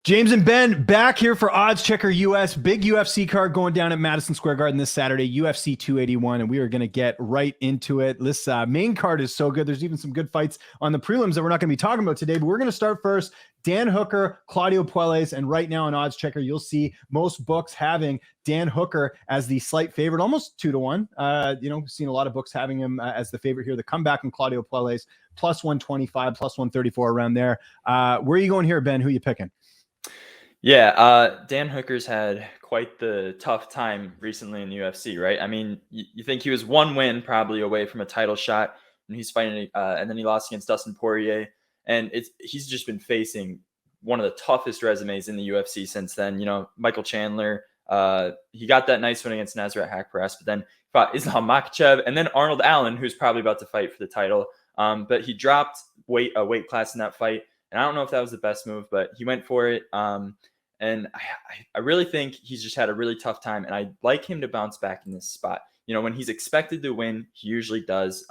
James and Ben back here for OddsChecker US. Big UFC card going down at Madison Square Garden this Saturday, UFC 281, and we are going to get right into it. This main card is so good. There's even some good fights on the prelims that we're not going to be talking about today, but we're going to start first. Dan Hooker, Claudio Puelles, and right now on OddsChecker, you'll see most books having Dan Hooker as the slight favorite, almost 2-1. We've seen a lot of books having him as the favorite here. The comeback from Claudio Puelles, plus 125, plus 134 around there. Where are you going here, Ben? Who are you picking? Yeah, Dan Hooker's had quite the tough time recently in the UFC, right? I mean, you think he was one win probably away from a title shot when he's fighting, and then he lost against Dustin Poirier, and he's just been facing one of the toughest resumes in the UFC since then. You know, Michael Chandler, he got that nice win against Nasrat Haqparast, but then fought Islam Makhachev, and then Arnold Allen, who's probably about to fight for the title. But he dropped a weight class in that fight, and I don't know if that was the best move, but he went for it. And I really think he's just had a really tough time, and I'd like him to bounce back in this spot. You know, when he's expected to win, he usually does.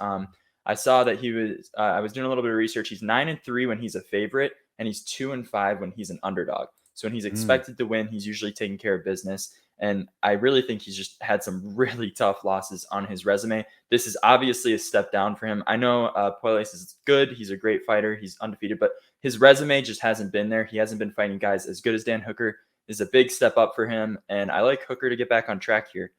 I saw that he was. I was doing a little bit of research. He's 9-3 when he's a favorite, and he's 2-5 when he's an underdog. So when he's expected to win, he's usually taking care of business. And I really think he's just had some really tough losses on his resume. This is obviously a step down for him. I know Puelles is good. He's a great fighter. He's undefeated, but his resume just hasn't been there. He hasn't been fighting guys as good as Dan Hooker. This is a big step up for him, and I like Hooker to get back on track here.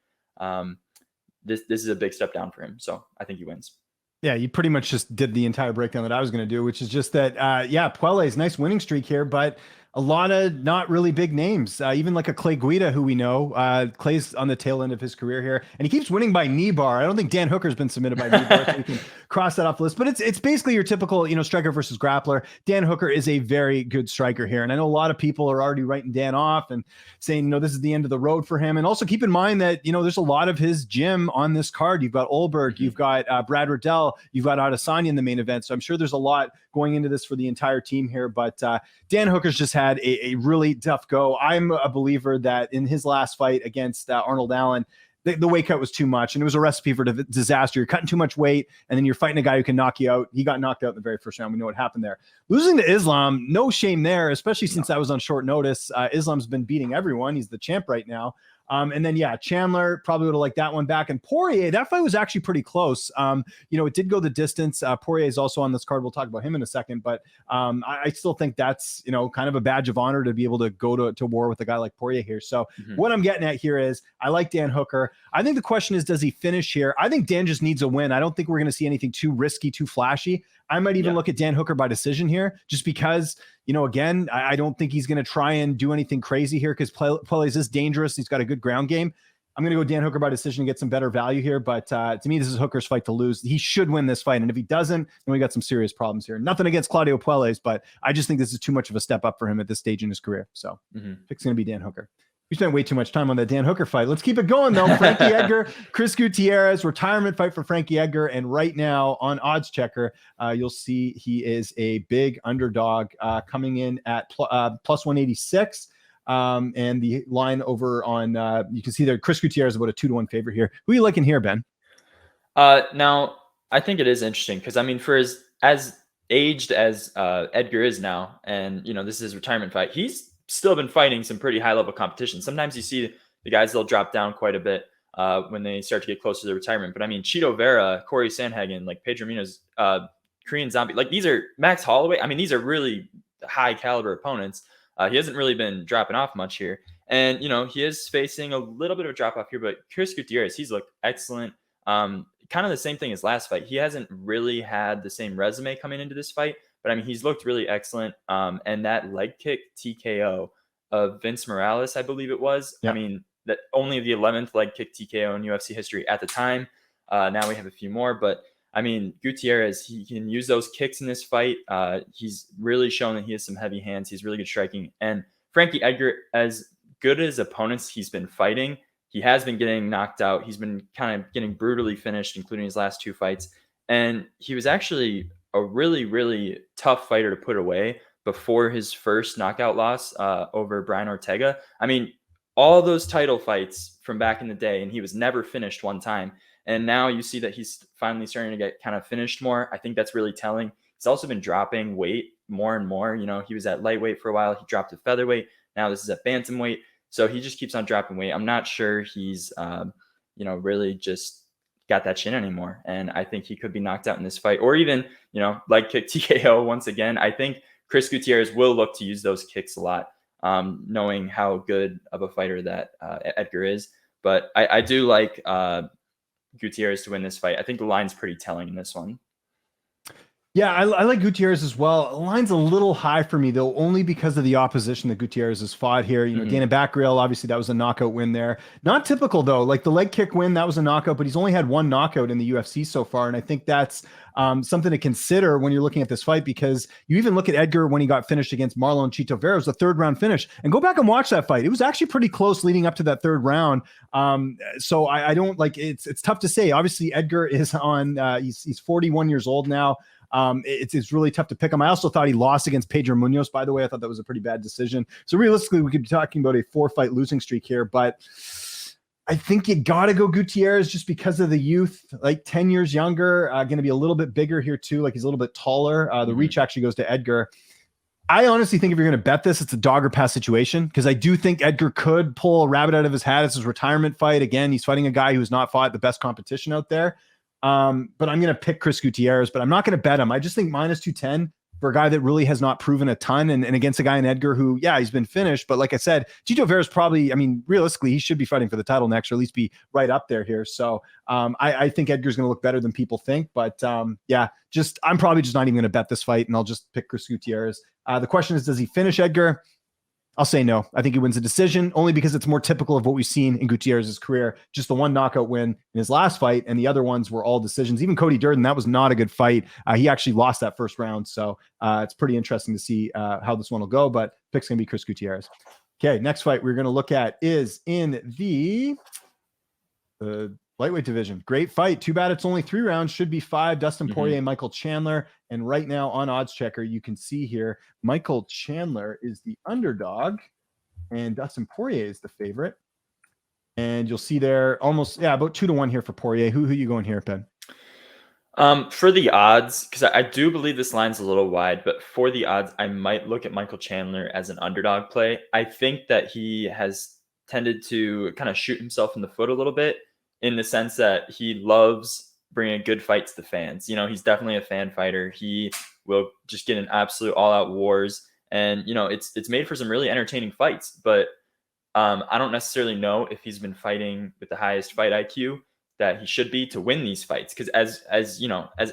This is a big step down for him, so I think he wins. Yeah, you pretty much just did the entire breakdown that I was going to do, which is just that, Puelles, nice winning streak here, but a lot of not really big names, even like a Clay Guida, who we know. Clay's on the tail end of his career here, and he keeps winning by knee bar. I don't think Dan Hooker's been submitted by knee bar, so we can cross that off the list. But it's basically your typical, striker versus grappler. Dan Hooker is a very good striker here, and I know a lot of people are already writing Dan off and saying, this is the end of the road for him. And also keep in mind that, there's a lot of his gym on this card. You've got Olberg, you've got Brad Riddell, you've got Adesanya in the main event. So I'm sure there's a lot going into this for the entire team here. But Dan Hooker's just had a really tough go. I'm a believer that in his last fight against Arnold Allen, the weight cut was too much, and it was a recipe for disaster. You're cutting too much weight, and then you're fighting a guy who can knock you out. He got knocked out in the very first round. We know what happened there. Losing to Islam, no shame there, especially since that was on short notice. Islam's been beating everyone. He's the champ right now. And then, Chandler probably would have liked that one back. And Poirier, that fight was actually pretty close. It did go the distance. Poirier is also on this card. We'll talk about him in a second. But I still think that's, kind of a badge of honor to be able to go to war with a guy like Poirier here. So what I'm getting at here is I like Dan Hooker. I think the question is, does he finish here? I think Dan just needs a win. I don't think we're going to see anything too risky, too flashy. I might even look at Dan Hooker by decision here, just because, again, I don't think he's going to try and do anything crazy here because Puelles is dangerous. He's got a good ground game. I'm going to go Dan Hooker by decision and get some better value here. But to me, this is Hooker's fight to lose. He should win this fight. And if he doesn't, then we got some serious problems here. Nothing against Claudio Puelles, but I just think this is too much of a step up for him at this stage in his career. So it's going to be Dan Hooker. We spent way too much time on that Dan Hooker fight. Let's keep it going, though. Frankie Edgar, Chris Gutierrez, retirement fight for Frankie Edgar. And right now on OddsChecker, you'll see he is a big underdog coming in at plus 186. And the line over on, you can see there, Chris Gutierrez is about a 2-1 favorite here. Who are you liking here, Ben? Now, I think it is interesting because, I mean, for as aged as Edgar is now, and, this is his retirement fight, he's still been fighting some pretty high level competition. Sometimes you see the guys, they'll drop down quite a bit when they start to get closer to their retirement. But I mean, Chito Vera, Corey Sandhagen, like Pedro Munoz, Korean Zombie, like these are Max Holloway. I mean, these are really high caliber opponents. He hasn't really been dropping off much here. And, he is facing a little bit of a drop off here, but Chris Gutierrez, he's looked excellent. Kind of the same thing as last fight. He hasn't really had the same resume coming into this fight. But I mean, he's looked really excellent. And that leg kick TKO of Vince Morales, I believe it was. Yep. I mean, that only the 11th leg kick TKO in UFC history at the time. Now we have a few more. But I mean, Gutierrez, he can use those kicks in this fight. He's really shown that he has some heavy hands. He's really good striking. And Frankie Edgar, as good as opponents he's been fighting, he has been getting knocked out. He's been kind of getting brutally finished, including his last two fights. And he was actually a really, really tough fighter to put away before his first knockout loss over Brian Ortega. I mean, all those title fights from back in the day, and he was never finished one time. And now you see that he's finally starting to get kind of finished more. I think that's really telling. He's also been dropping weight more and more. He was at lightweight for a while. He dropped to featherweight. Now this is at bantamweight. So he just keeps on dropping weight. I'm not sure he's, really just got that chin anymore. And I think he could be knocked out in this fight, or even, leg kick TKO once again. I think Chris Gutierrez will look to use those kicks a lot, knowing how good of a fighter that Edgar is. But I do like Gutierrez to win this fight. I think the line's pretty telling in this one. Yeah, I like Gutierrez as well. The line's a little high for me, though, only because of the opposition that Gutierrez has fought here. Dana Batgrill, obviously, that was a knockout win there. Not typical, though. Like the leg kick win, that was a knockout, but he's only had one knockout in the UFC so far. And I think that's something to consider when you're looking at this fight, because you even look at Edgar when he got finished against Marlon Chito Vera. It was a third-round finish. And go back and watch that fight. It was actually pretty close leading up to that third round. So I don't like it's tough to say. Obviously, Edgar is on, he's 41 years old now. It's really tough to pick him. I also thought he lost against Pedro Munoz, by the way. I thought that was a pretty bad decision. So realistically, we could be talking about a 4-fight losing streak here, but I think you got to go Gutierrez just because of the youth, like 10 years younger, going to be a little bit bigger here too. Like he's a little bit taller. The reach actually goes to Edgar. I honestly think if you're going to bet this, it's a dog or pass situation, because I do think Edgar could pull a rabbit out of his hat. It's his retirement fight. Again, he's fighting a guy who's not fought the best competition out there. But I'm going to pick Chris Gutierrez, but I'm not going to bet him. I just think minus 210 for a guy that really has not proven a ton, and against a guy in Edgar who, yeah, he's been finished. But like I said, Chito Vera's probably, realistically, he should be fighting for the title next, or at least be right up there here. So I think Edgar's going to look better than people think. But I'm probably just not even going to bet this fight, and I'll just pick Chris Gutierrez. The question is, does he finish Edgar? I'll say no. I think he wins a decision, only because it's more typical of what we've seen in Gutierrez's career. Just the one knockout win in his last fight, and the other ones were all decisions. Even Cody Durden, that was not a good fight. He actually lost that first round. So it's pretty interesting to see how this one will go, but pick's going to be Chris Gutierrez. Okay, next fight we're going to look at is in the lightweight division. Great fight. Too bad it's only 3 rounds. Should be 5. Dustin Poirier, Michael Chandler. And right now on OddsChecker, you can see here, Michael Chandler is the underdog and Dustin Poirier is the favorite. And you'll see there about 2-1 here for Poirier. Who you going here, Ben? For the odds, because I do believe this line's a little wide, but for the odds, I might look at Michael Chandler as an underdog play. I think that he has tended to kind of shoot himself in the foot a little bit, in the sense that he loves bringing a good fight to the fans. He's definitely a fan fighter. He will just get in absolute all-out wars, and it's made for some really entertaining fights. But I don't necessarily know if he's been fighting with the highest fight IQ that he should be to win these fights, because as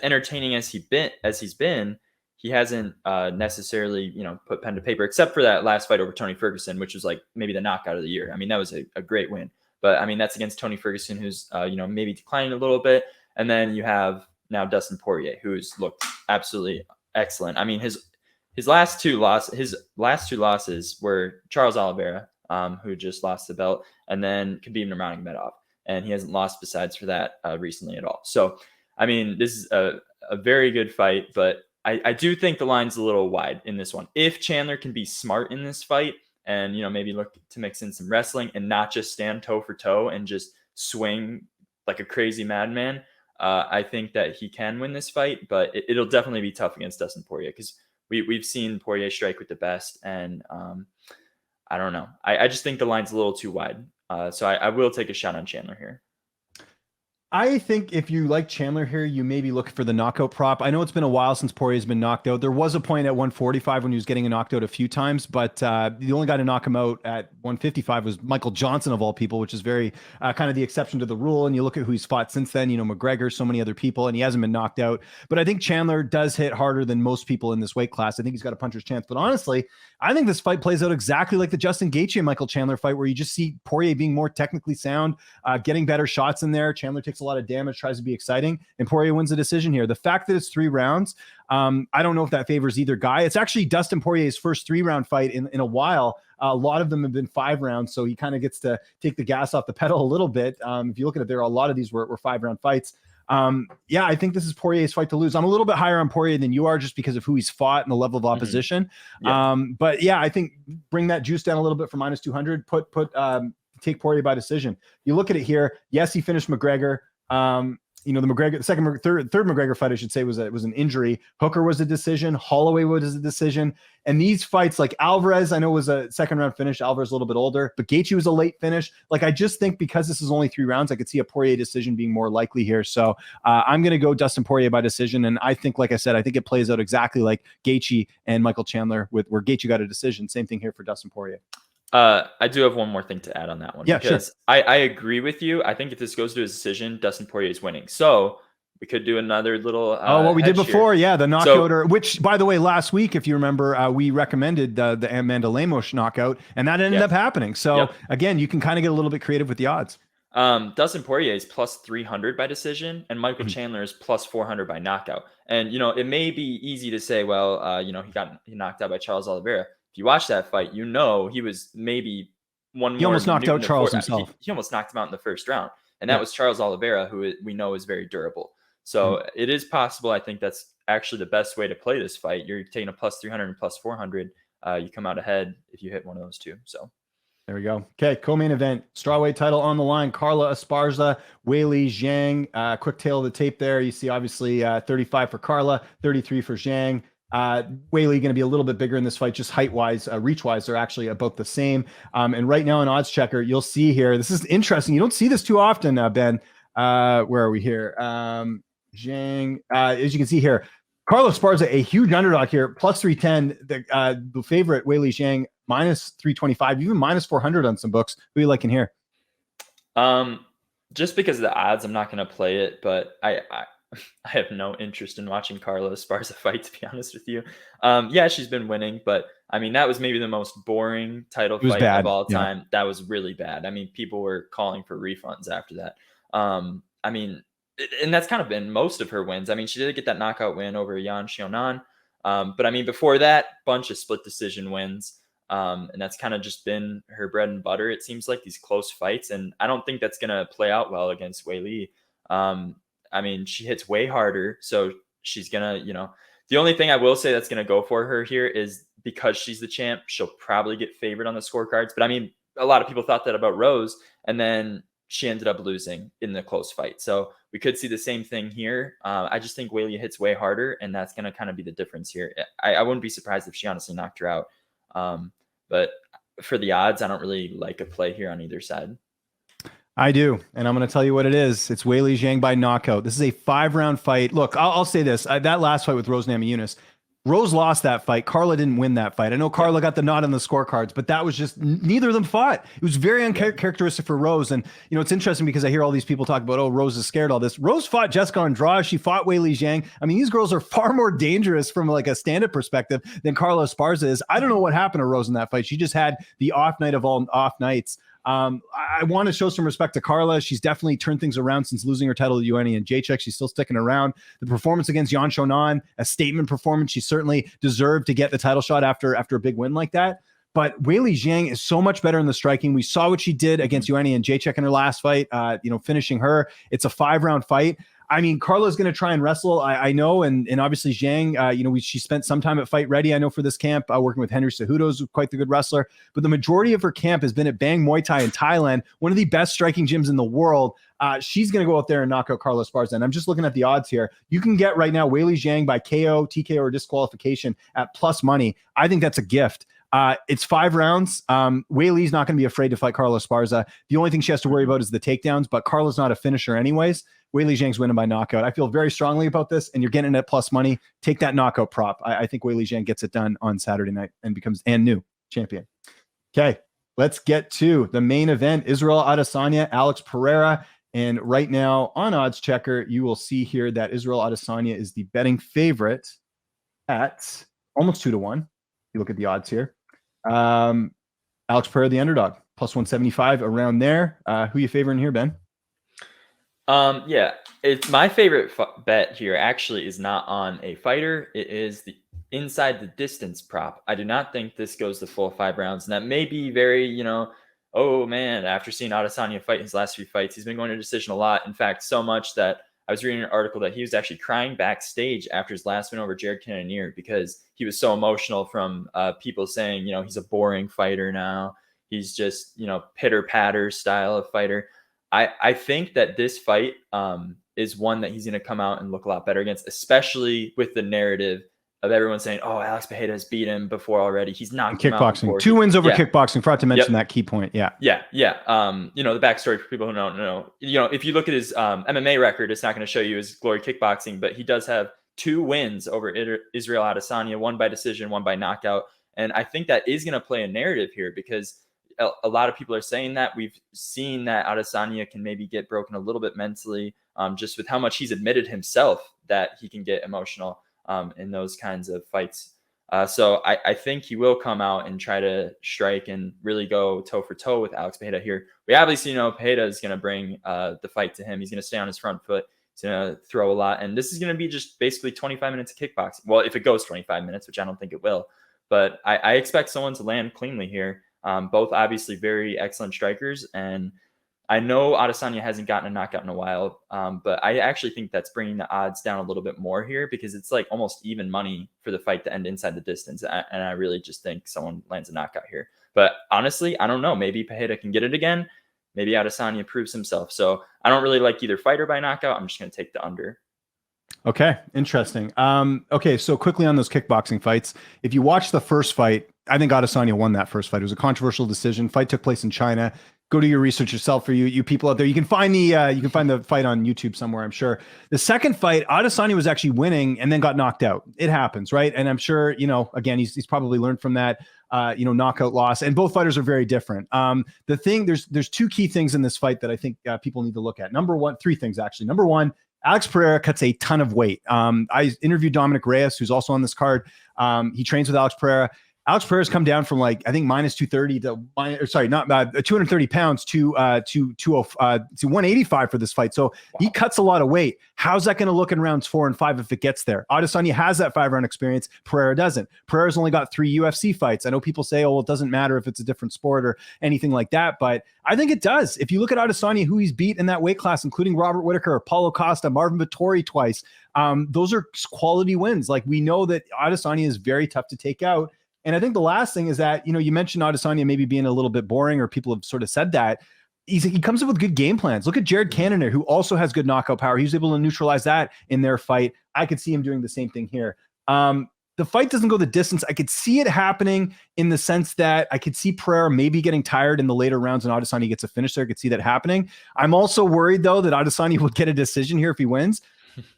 entertaining as he's been, he hasn't necessarily put pen to paper, except for that last fight over Tony Ferguson, which was like maybe the knockout of the year. That was a great win. But that's against Tony Ferguson, who's maybe declining a little bit, and then you have now Dustin Poirier, who's looked absolutely excellent. His last two losses were Charles Oliveira, who just lost the belt, and then Khabib Nurmagomedov, and he hasn't lost besides for that recently at all. So this is a very good fight, but I do think the line's a little wide in this one. If Chandler can be smart in this fight, and maybe look to mix in some wrestling and not just stand toe for toe and just swing like a crazy madman, I think that he can win this fight. But it'll definitely be tough against Dustin Poirier, because we've seen Poirier strike with the best, and I don't know. I just think the line's a little too wide. So I will take a shot on Chandler here. I think if you like Chandler here, you maybe look for the knockout prop. I know it's been a while since Poirier's been knocked out. There was a point at 145 when he was getting knocked out a few times, but the only guy to knock him out at 155 was Michael Johnson, of all people, which is very kind of the exception to the rule. And you look at who he's fought since then, McGregor, so many other people, and he hasn't been knocked out. But I think Chandler does hit harder than most people in this weight class. I think he's got a puncher's chance. But honestly, I think this fight plays out exactly like the Justin Gaethje and Michael Chandler fight, where you just see Poirier being more technically sound, getting better shots in there. Chandler takes a lot of damage, tries to be exciting, and Poirier wins the decision here. The fact that it's 3 rounds, I don't know if that favors either guy. It's actually Dustin Poirier's first 3-round fight in a while. A lot of them have been 5 rounds, so he kind of gets to take the gas off the pedal a little bit. If you look at it, there are a lot of these were 5-round fights. I think this is Poirier's fight to lose. I'm a little bit higher on Poirier than you are, just because of who he's fought and the level of opposition. But I think bring that juice down a little bit for minus 200. Take Poirier by decision. You look at it here. Yes, he finished McGregor. the McGregor, third McGregor fight, I should say, was an injury. Hooker was a decision. Holloway was a decision. And these fights, like Alvarez, I know was a second round finish. Alvarez a little bit older, but Gaethje was a late finish. Like, I just think because this is only 3 rounds, I could see a Poirier decision being more likely here. So I'm going to go Dustin Poirier by decision. And I think, like I said, I think it plays out exactly like Gaethje and Michael Chandler, where Gaethje got a decision. Same thing here for Dustin Poirier. I do have one more thing to add on that one. Yeah, because sure. I agree with you. I think if this goes to a decision, Dustin Poirier is winning. So we could do another little what we did before. here. Yeah, the knockout, which, by the way, last week, if you remember, we recommended the Amanda Lemos knockout, and that ended up happening. So again, you can kind of get a little bit creative with the odds. Dustin Poirier is plus 300 by decision, and Michael Chandler is plus 400 by knockout. And it may be easy to say, well, he knocked out by Charles Oliveira. If you watch that fight, he was maybe He almost knocked out Charles himself. He almost knocked him out in the first round, and that was Charles Oliveira, who we know is very durable. So it is possible. I think that's actually the best way to play this fight. You're taking a plus 300 and plus 400. You come out ahead if you hit one of those two. So there we go. Okay, co-main event, strawweight title on the line. Carla Esparza, Weili Zhang. Quick tail of the tape there. You see, obviously, 35 for Carla, 33 for Zhang. Weili going to be a little bit bigger in this fight, just height-wise, reach-wise, they're actually about the same. And right now on OddsChecker, you'll see here, this is interesting. You don't see this too often, Ben. Where are we here? Zhang, as you can see here, Carla Esparza, a huge underdog here, plus 310. The favorite, Weili Zhang, minus 325, even minus 400 on some books. Who are you liking here? Just because of the odds, I'm not going to play it, but I have no interest in watching Carla Esparza fight, to be honest with you. Yeah, she's been winning, but I mean, that was maybe the most boring title fight of all time. Yeah. That was really bad. I mean, people were calling for refunds after that. I mean, and that's kind of been most of her wins. I mean, she did get that knockout win over Yan Xiaonan. But I mean, before that, bunch of split decision wins. And that's kind of just been her bread and butter. It seems like these close fights, and I don't think that's going to play out well against Weili. I mean, she hits way harder, so she's going to, the only thing I will say that's going to go for her here is because she's the champ, she'll probably get favored on the scorecards. But I mean, a lot of people thought that about Rose, and then she ended up losing in the close fight. So we could see the same thing here. I just think Weili hits way harder, and that's going to kind of be the difference here. I wouldn't be surprised if she honestly knocked her out. But for the odds, I don't really like a play here on either side. I do, and I'm going to tell you what it is. It's Weili Zhang by knockout. This is a 5-round fight. Look, I'll say this. That last fight with Rose Namajunas, Rose lost that fight. Carla didn't win that fight. I know Carla got the nod on the scorecards, but that was just, neither of them fought. It was very uncharacteristic for Rose. And, it's interesting because I hear all these people talk about, oh, Rose is scared, all this. Rose fought Jessica Andrade. She fought Weili Zhang. I mean, these girls are far more dangerous from like a stand-up perspective than Carla Esparza is. I don't know what happened to Rose in that fight. She just had the off night of all off nights. I want to show some respect to Carla. She's definitely turned things around since losing her title to Yuani Jacek. She's still sticking around. The performance against Yan Xiaonan, a statement performance. She certainly deserved to get the title shot after a big win like that. But Weili Zhang is so much better in the striking. We saw what she did against Yuani Jacek in her last fight, finishing her. It's a 5-round fight. I mean, Carla's going to try and wrestle. I know, and obviously Zhang, she spent some time at Fight Ready, I know, for this camp, working with Henry Cejudo, who's quite the good wrestler. But the majority of her camp has been at Bang Muay Thai in Thailand, one of the best striking gyms in the world. She's going to go out there and knock out Carla Esparza. And I'm just looking at the odds here. You can get right now Weili Zhang by KO, TKO, or disqualification at plus money. I think that's a gift. It's 5 rounds. Weili's not going to be afraid to fight Carla Esparza. The only thing she has to worry about is the takedowns, but Carla's not a finisher anyways. Weili Zhang's winning by knockout. I feel very strongly about this, and you're getting it at plus money. Take that knockout prop. I think Weili Zhang gets it done on Saturday night and becomes new champion. Okay, let's get to the main event. Israel Adesanya, Alex Pereira. And right now on OddsChecker, you will see here that Israel Adesanya is the betting favorite at almost 2-1. You look at the odds here. Alex Pereira, the underdog, plus 175 around there. Who you favoring here, Ben? Yeah, it's my favorite bet here actually is not on a fighter. It is the inside the distance prop. I do not think this goes the full 5 rounds. And that may be very, oh man, after seeing Adesanya fight his last few fights, he's been going to decision a lot. In fact, so much that I was reading an article that he was actually crying backstage after his last win over Jared Cannonier because he was so emotional from people saying, he's a boring fighter now. He's just, pitter patter style of fighter. I think that this fight is one that he's going to come out and look a lot better against, especially with the narrative of everyone saying, "Oh, Alex Pereira has beat him before already. He's knocked him out before." 2 wins over kickboxing. Forgot to mention that key point. Yeah. The backstory for people who don't know, if you look at his MMA record, it's not going to show you his glory kickboxing, but he does have 2 wins over Israel Adesanya, 1 by decision, 1 by knockout. And I think that is going to play a narrative here because a lot of people are saying that. We've seen that Adesanya can maybe get broken a little bit mentally, just with how much he's admitted himself that he can get emotional in those kinds of fights. So I think he will come out and try to strike and really go toe for toe with Alex Pereira here. We obviously know Pereira is going to bring the fight to him. He's going to stay on his front foot. He's going to throw a lot. And this is going to be just basically 25 minutes of kickboxing. Well, if it goes 25 minutes, which I don't think it will. But I expect someone to land cleanly here. Both obviously very excellent strikers. And I know Adesanya hasn't gotten a knockout in a while, but I actually think that's bringing the odds down a little bit more here because it's like almost even money for the fight to end inside the distance. And I really just think someone lands a knockout here. But honestly, I don't know. Maybe Pereira can get it again. Maybe Adesanya proves himself. So I don't really like either fighter by knockout. I'm just going to take the under. Okay, interesting. Okay, so quickly on those kickboxing fights, if you watch the first fight, I think Adesanya won that first fight. It was a controversial decision. Fight took place in China. Go do your research yourself. For you people out there, you can find the fight on YouTube somewhere, I'm sure. The second fight, Adesanya was actually winning and then got knocked out. It happens, right? And I'm sure, again, he's probably learned from that, knockout loss. And both fighters are very different. There's 2 key things in this fight that I think people need to look at. 3 things actually. Number 1, Alex Pereira cuts a ton of weight. I interviewed Dominic Reyes, who's also on this card. He trains with Alex Pereira. Alex Pereira's come down from I think minus 230 to 230 pounds to 185 for this fight. So he cuts a lot of weight. How's that going to look in rounds 4 and 5 if it gets there? Adesanya has that 5-round experience. Pereira doesn't. Pereira's only got 3 UFC fights. I know people say, oh, well, it doesn't matter if it's a different sport or anything like that, but I think it does. If you look at Adesanya, who he's beat in that weight class, including Robert Whittaker, Paulo Costa, Marvin Vettori twice, those are quality wins. We know that Adesanya is very tough to take out. And I think the last thing is that, you mentioned Adesanya maybe being a little bit boring, or people have sort of said that. He comes up with good game plans. Look at Jared Cannonier, who also has good knockout power. He was able to neutralize that in their fight. I could see him doing the same thing here. The fight doesn't go the distance. I could see it happening in the sense that I could see Pereira maybe getting tired in the later rounds and Adesanya gets a finish there. I could see that happening. I'm also worried, though, that Adesanya would get a decision here if he wins.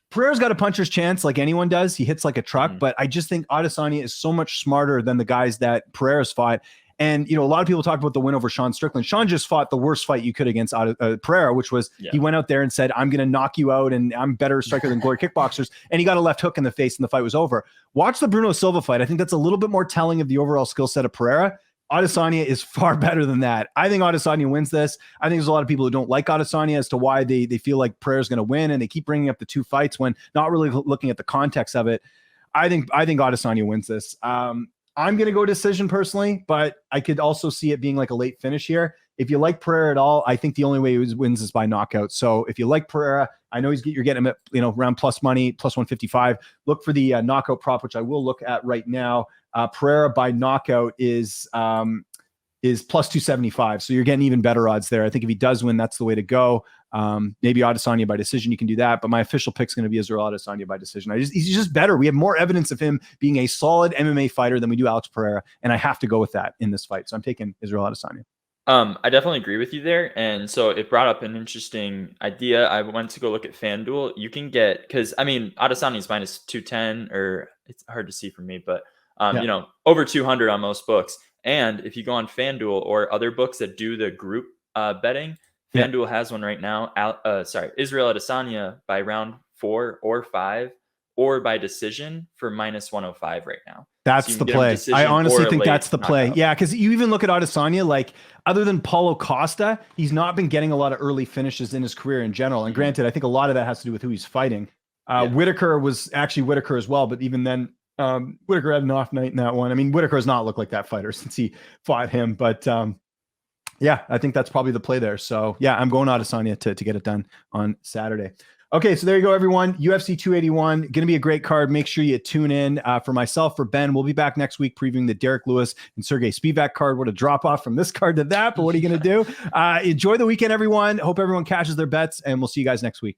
Pereira's got a puncher's chance like anyone does. He hits like a truck, but I just think Adesanya is so much smarter than the guys that Pereira's fought. And, a lot of people talk about the win over Sean Strickland. Sean just fought the worst fight you could against Pereira, which was he went out there and said, I'm going to knock you out and I'm better striker than glory kickboxers. And he got a left hook in the face and the fight was over. Watch the Bruno Silva fight. I think that's a little bit more telling of the overall skill set of Pereira. Adesanya is far better than that. I think Adesanya wins this. I think there's a lot of people who don't like Adesanya as to why they feel like Pereira's going to win, and they keep bringing up the 2 fights when not really looking at the context of it. I think Adesanya wins this. I'm going to go decision personally, but I could also see it being like a late finish here. If you like Pereira at all, I think the only way he wins is by knockout. So if you like Pereira, I know you're getting him at around plus money, plus 155. Look for the knockout prop, which I will look at right now. Pereira by knockout is plus 275. So you're getting even better odds there. I think if he does win, that's the way to go. Maybe Adesanya by decision, you can do that. But my official pick is going to be Israel Adesanya by decision. He's just better. We have more evidence of him being a solid MMA fighter than we do Alex Pereira. And I have to go with that in this fight. So I'm taking Israel Adesanya. I definitely agree with you there. And so it brought up an interesting idea. I went to go look at FanDuel. You can get, because Adesanya is minus 210, or it's hard to see for me, but over 200 on most books. And if you go on FanDuel or other books that do the group betting, FanDuel has one right now. Israel Adesanya by round 4 or 5 or by decision for minus 105 right now. That's the play. I honestly think that's the play. Knockout. Yeah, because you even look at Adesanya, other than Paulo Costa, he's not been getting a lot of early finishes in his career in general. And granted, I think a lot of that has to do with who he's fighting. Whittaker was actually Whittaker as well, but even then, Whittaker had an off night in that one. Whittaker has not looked like that fighter since he fought him, but I think that's probably the play there. So I'm going Adesanya to get it done on Saturday. Okay, so there you go, everyone. UFC 281, going to be a great card. Make sure you tune in. For myself, for Ben, we'll be back next week previewing the Derek Lewis and Sergey Spivak card. What a drop off from this card to that, but what are you going to do? Enjoy the weekend, everyone. Hope everyone cashes their bets, and we'll see you guys next week.